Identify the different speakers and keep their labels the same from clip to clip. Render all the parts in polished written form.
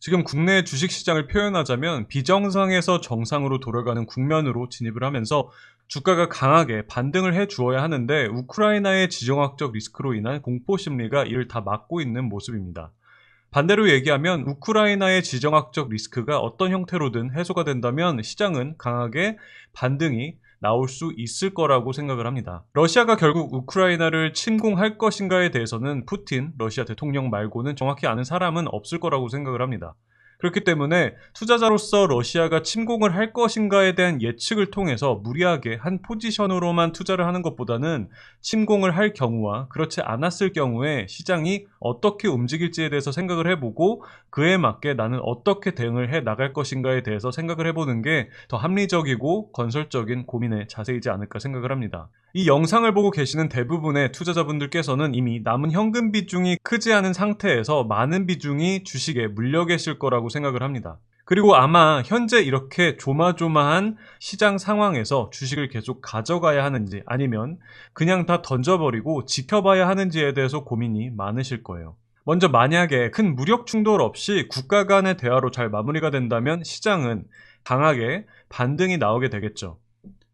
Speaker 1: 지금 국내 주식시장을 표현하자면 비정상에서 정상으로 돌아가는 국면으로 진입을 하면서 주가가 강하게 반등을 해 주어야 하는데 우크라이나의 지정학적 리스크로 인한 공포심리가 이를 다 막고 있는 모습입니다. 반대로 얘기하면 우크라이나의 지정학적 리스크가 어떤 형태로든 해소가 된다면 시장은 강하게 반등이 나올 수 있을 거라고 생각을 합니다. 러시아가 결국 우크라이나를 침공할 것인가에 대해서는 푸틴 러시아 대통령 말고는 정확히 아는 사람은 없을 거라고 생각을 합니다. 그렇기 때문에 투자자로서 러시아가 침공을 할 것인가에 대한 예측을 통해서 무리하게 한 포지션으로만 투자를 하는 것보다는 침공을 할 경우와 그렇지 않았을 경우에 시장이 어떻게 움직일지에 대해서 생각을 해보고 그에 맞게 나는 어떻게 대응을 해 나갈 것인가에 대해서 생각을 해보는 게 더 합리적이고 건설적인 고민의 자세이지 않을까 생각을 합니다. 이 영상을 보고 계시는 대부분의 투자자분들께서는 이미 남은 현금 비중이 크지 않은 상태에서 많은 비중이 주식에 물려 계실 거라고 생각을 합니다. 그리고 아마 현재 이렇게 조마조마한 시장 상황에서 주식을 계속 가져가야 하는지 아니면 그냥 다 던져버리고 지켜봐야 하는지에 대해서 고민이 많으실 거예요. 먼저 만약에 큰 무력 충돌 없이 국가 간의 대화로 잘 마무리가 된다면 시장은 강하게 반등이 나오게 되겠죠.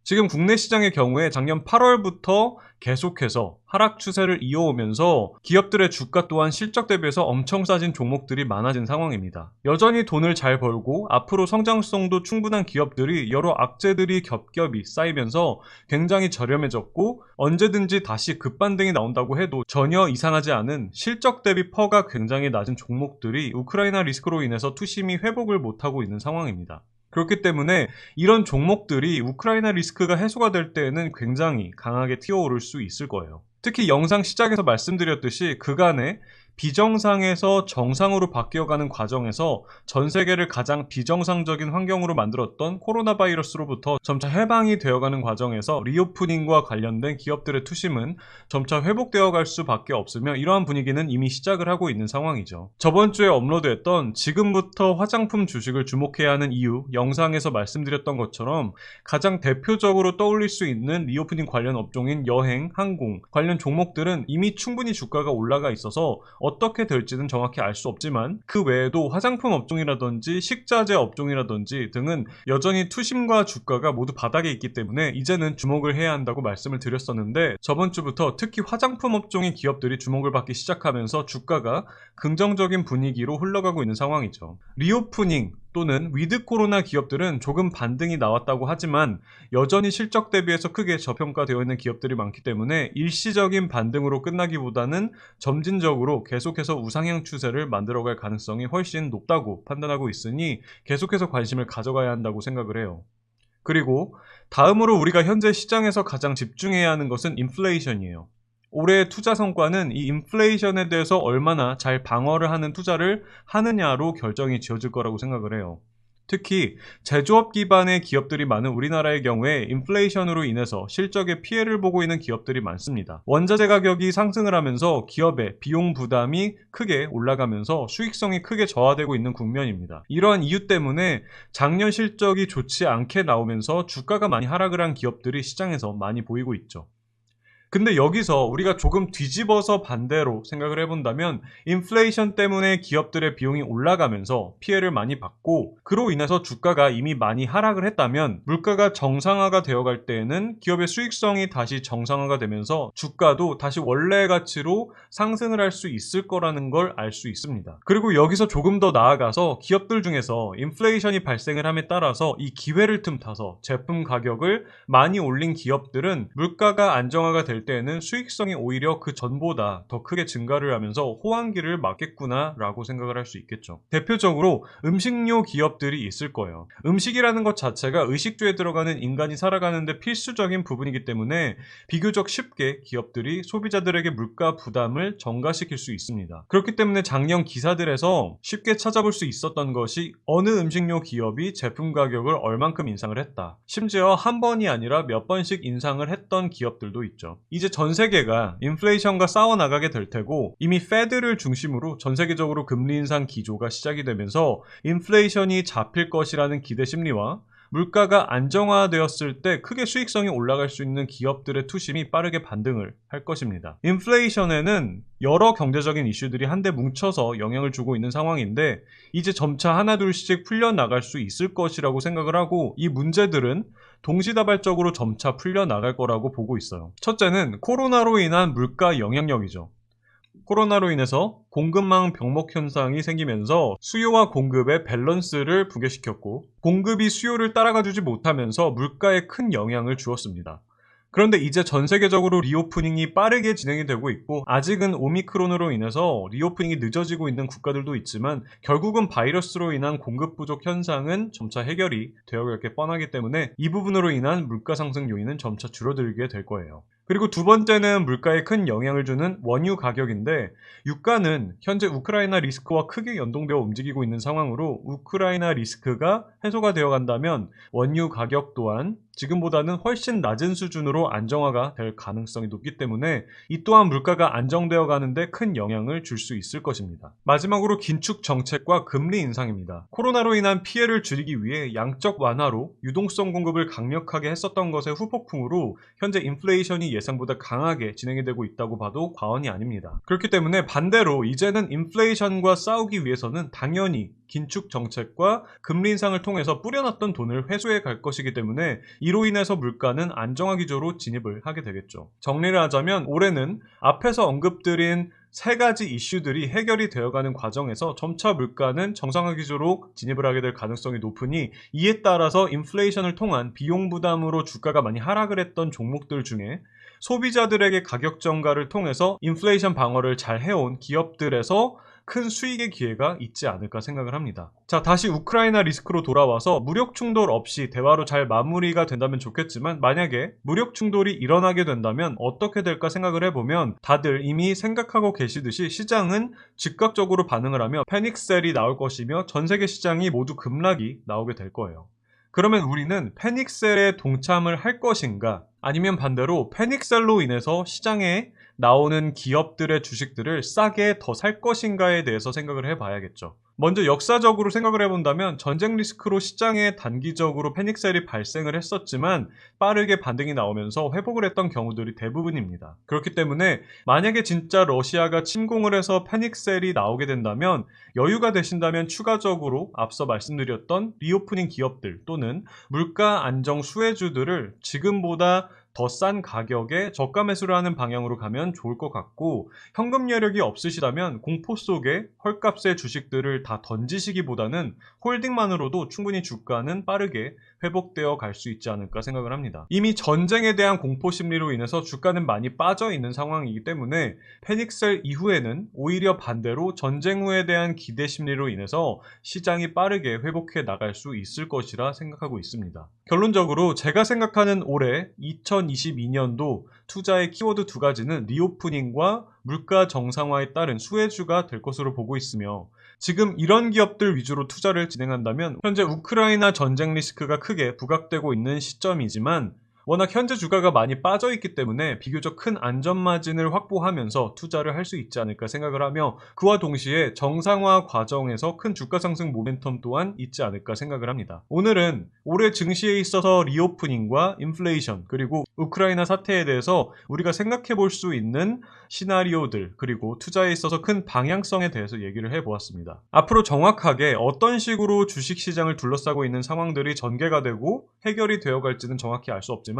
Speaker 1: 지금 국내 시장의 경우에 작년 8월부터 계속해서 하락 추세를 이어오면서 기업들의 주가 또한 실적 대비해서 엄청 싸진 종목들이 많아진 상황입니다. 여전히 돈을 잘 벌고 앞으로 성장성도 충분한 기업들이 여러 악재들이 겹겹이 쌓이면서 굉장히 저렴해졌고 언제든지 다시 급반등이 나온다고 해도 전혀 이상하지 않은 실적 대비 퍼가 굉장히 낮은 종목들이 우크라이나 리스크로 인해서 투심이 회복을 못하고 있는 상황입니다. 그렇기 때문에 이런 종목들이 우크라이나 리스크가 해소가 될 때에는 굉장히 강하게 튀어오를 수 있을 거예요. 특히 영상 시작에서 말씀드렸듯이 그간의 비정상에서 정상으로 바뀌어가는 과정에서 전 세계를 가장 비정상적인 환경으로 만들었던 코로나 바이러스로부터 점차 해방이 되어가는 과정에서 리오프닝과 관련된 기업들의 투심은 점차 회복되어 갈 수밖에 없으며 이러한 분위기는 이미 시작을 하고 있는 상황이죠. 저번 주에 업로드했던 지금부터 화장품 주식을 주목해야 하는 이유 영상에서 말씀드렸던 것처럼 가장 대표적으로 떠올릴 수 있는 리오프닝 관련 업종인 여행, 항공 관련 종목들은 이미 충분히 주가가 올라가 있어서 어떻게 될지는 정확히 알 수 없지만 그 외에도 화장품 업종이라든지 식자재 업종이라든지 등은 여전히 투심과 주가가 모두 바닥에 있기 때문에 이제는 주목을 해야 한다고 말씀을 드렸었는데 저번 주부터 특히 화장품 업종의 기업들이 주목을 받기 시작하면서 주가가 긍정적인 분위기로 흘러가고 있는 상황이죠. 리오프닝 또는 위드 코로나 기업들은 조금 반등이 나왔다고 하지만 여전히 실적 대비해서 크게 저평가되어 있는 기업들이 많기 때문에 일시적인 반등으로 끝나기보다는 점진적으로 계속해서 우상향 추세를 만들어갈 가능성이 훨씬 높다고 판단하고 있으니 계속해서 관심을 가져가야 한다고 생각을 해요. 그리고 다음으로 우리가 현재 시장에서 가장 집중해야 하는 것은 인플레이션이에요. 올해의 투자 성과는 이 인플레이션에 대해서 얼마나 잘 방어를 하는 투자를 하느냐로 결정이 지어질 거라고 생각을 해요. 특히 제조업 기반의 기업들이 많은 우리나라의 경우에 인플레이션으로 인해서 실적에 피해를 보고 있는 기업들이 많습니다. 원자재 가격이 상승을 하면서 기업의 비용 부담이 크게 올라가면서 수익성이 크게 저하되고 있는 국면입니다. 이러한 이유 때문에 작년 실적이 좋지 않게 나오면서 주가가 많이 하락을 한 기업들이 시장에서 많이 보이고 있죠. 근데 여기서 우리가 조금 뒤집어서 반대로 생각을 해본다면 인플레이션 때문에 기업들의 비용이 올라가면서 피해를 많이 받고 그로 인해서 주가가 이미 많이 하락을 했다면 물가가 정상화가 되어갈 때에는 기업의 수익성이 다시 정상화가 되면서 주가도 다시 원래 가치로 상승을 할 수 있을 거라는 걸 알 수 있습니다. 그리고 여기서 조금 더 나아가서 기업들 중에서 인플레이션이 발생을 함에 따라서 이 기회를 틈타서 제품 가격을 많이 올린 기업들은 물가가 안정화가 될 때에는 수익성이 오히려 그 전보다 더 크게 증가를 하면서 호황기를 맞겠구나 라고 생각을 할 수 있겠죠. 대표적으로 음식료 기업들이 있을 거예요. 음식이라는 것 자체가 의식주에 들어가는 인간이 살아가는데 필수적인 부분이기 때문에 비교적 쉽게 기업들이 소비자들에게 물가 부담을 전가시킬 수 있습니다. 그렇기 때문에 작년 기사들에서 쉽게 찾아볼 수 있었던 것이 어느 음식료 기업이 제품 가격을 얼만큼 인상을 했다. 심지어 한 번이 아니라 몇 번씩 인상을 했던 기업들도 있죠. 이제 전 세계가 인플레이션과 싸워나가게 될 테고 이미 페드를 중심으로 전 세계적으로 금리 인상 기조가 시작이 되면서 인플레이션이 잡힐 것이라는 기대 심리와 물가가 안정화되었을 때 크게 수익성이 올라갈 수 있는 기업들의 투심이 빠르게 반등을 할 것입니다. 인플레이션에는 여러 경제적인 이슈들이 한데 뭉쳐서 영향을 주고 있는 상황인데 이제 점차 하나둘씩 풀려나갈 수 있을 것이라고 생각을 하고, 이 문제들은 동시다발적으로 점차 풀려나갈 거라고 보고 있어요. 첫째는 코로나로 인한 물가 영향력이죠. 코로나로 인해서 공급망 병목 현상이 생기면서 수요와 공급의 밸런스를 붕괴시켰고, 공급이 수요를 따라가주지 못하면서 물가에 큰 영향을 주었습니다. 그런데 이제 전 세계적으로 리오프닝이 빠르게 진행이 되고 있고, 아직은 오미크론으로 인해서 리오프닝이 늦어지고 있는 국가들도 있지만 결국은 바이러스로 인한 공급 부족 현상은 점차 해결이 되어갈 게 뻔하기 때문에 이 부분으로 인한 물가 상승 요인은 점차 줄어들게 될 거예요. 그리고 두 번째는 물가에 큰 영향을 주는 원유 가격인데, 유가는 현재 우크라이나 리스크와 크게 연동되어 움직이고 있는 상황으로 우크라이나 리스크가 해소가 되어 간다면 원유 가격 또한 지금보다는 훨씬 낮은 수준으로 안정화가 될 가능성이 높기 때문에 이 또한 물가가 안정되어 가는데 큰 영향을 줄 수 있을 것입니다. 마지막으로 긴축 정책과 금리 인상입니다. 코로나로 인한 피해를 줄이기 위해 양적 완화로 유동성 공급을 강력하게 했었던 것의 후폭풍으로 현재 인플레이션이 예상보다 강하게 진행이 되고 있다고 봐도 과언이 아닙니다. 그렇기 때문에 반대로 이제는 인플레이션과 싸우기 위해서는 당연히 긴축 정책과 금리 인상을 통해서 뿌려놨던 돈을 회수해 갈 것이기 때문에 이로 인해서 물가는 안정화 기조로 진입을 하게 되겠죠. 정리를 하자면 올해는 앞에서 언급드린 세 가지 이슈들이 해결이 되어가는 과정에서 점차 물가는 정상화 기조로 진입을 하게 될 가능성이 높으니, 이에 따라서 인플레이션을 통한 비용 부담으로 주가가 많이 하락을 했던 종목들 중에 소비자들에게 가격 정가를 통해서 인플레이션 방어를 잘 해온 기업들에서 큰 수익의 기회가 있지 않을까 생각을 합니다. 자, 다시 우크라이나 리스크로 돌아와서 무력 충돌 없이 대화로 잘 마무리가 된다면 좋겠지만, 만약에 무력 충돌이 일어나게 된다면 어떻게 될까 생각을 해보면 다들 이미 생각하고 계시듯이 시장은 즉각적으로 반응을 하며 패닉셀이 나올 것이며 전 세계 시장이 모두 급락이 나오게 될 거예요. 그러면 우리는 패닉셀에 동참을 할 것인가, 아니면 반대로 패닉셀로 인해서 시장에 나오는 기업들의 주식들을 싸게 더 살 것인가에 대해서 생각을 해봐야겠죠. 먼저 역사적으로 생각을 해본다면 전쟁 리스크로 시장에 단기적으로 패닉셀이 발생을 했었지만 빠르게 반등이 나오면서 회복을 했던 경우들이 대부분입니다. 그렇기 때문에 만약에 진짜 러시아가 침공을 해서 패닉셀이 나오게 된다면, 여유가 되신다면 추가적으로 앞서 말씀드렸던 리오프닝 기업들 또는 물가 안정 수혜주들을 지금보다 더 싼 가격에 저가 매수를 하는 방향으로 가면 좋을 것 같고, 현금 여력이 없으시다면 공포 속에 헐값의 주식들을 다 던지시기보다는 홀딩만으로도 충분히 주가는 빠르게 회복되어 갈 수 있지 않을까 생각을 합니다. 이미 전쟁에 대한 공포 심리로 인해서 주가는 많이 빠져 있는 상황이기 때문에 패닉셀 이후에는 오히려 반대로 전쟁 후에 대한 기대 심리로 인해서 시장이 빠르게 회복해 나갈 수 있을 것이라 생각하고 있습니다. 결론적으로 제가 생각하는 올해 2022년도 투자의 키워드 두 가지는 리오프닝과 물가 정상화에 따른 수혜주가 될 것으로 보고 있으며, 지금 이런 기업들 위주로 투자를 진행한다면 현재 우크라이나 전쟁 리스크가 크게 부각되고 있는 시점이지만 워낙 현재 주가가 많이 빠져 있기 때문에 비교적 큰 안전 마진을 확보하면서 투자를 할 수 있지 않을까 생각을 하며, 그와 동시에 정상화 과정에서 큰 주가 상승 모멘텀 또한 있지 않을까 생각을 합니다. 오늘은 올해 증시에 있어서 리오프닝과 인플레이션 그리고 우크라이나 사태에 대해서 우리가 생각해 볼 수 있는 시나리오들, 그리고 투자에 있어서 큰 방향성에 대해서 얘기를 해보았습니다. 앞으로 정확하게 어떤 식으로 주식시장을 둘러싸고 있는 상황들이 전개가 되고 해결이 되어갈지는 정확히 알 수 없지만,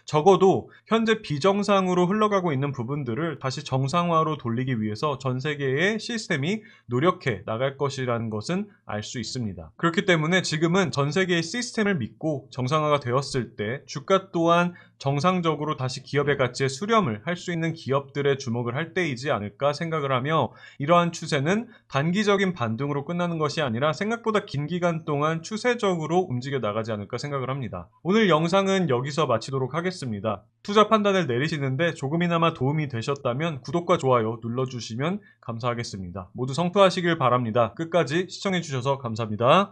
Speaker 1: 적어도 현재 비정상으로 흘러가고 있는 부분들을 다시 정상화로 돌리기 위해서 전 세계의 시스템이 노력해 나갈 것이라는 것은 알 수 있습니다. 그렇기 때문에 지금은 전 세계의 시스템을 믿고 정상화가 되었을 때 주가 또한 정상적으로 다시 기업의 가치에 수렴을 할 수 있는 기업들에 주목을 할 때이지 않을까 생각을 하며, 이러한 추세는 단기적인 반등으로 끝나는 것이 아니라 생각보다 긴 기간 동안 추세적으로 움직여 나가지 않을까 생각을 합니다. 오늘 영상은 여기서 마치도록 하겠습니다. 투자 판단을 내리시는데 조금이나마 도움이 되셨다면 구독과 좋아요 눌러주시면 감사하겠습니다. 모두 성투하시길 바랍니다. 끝까지 시청해주셔서 감사합니다.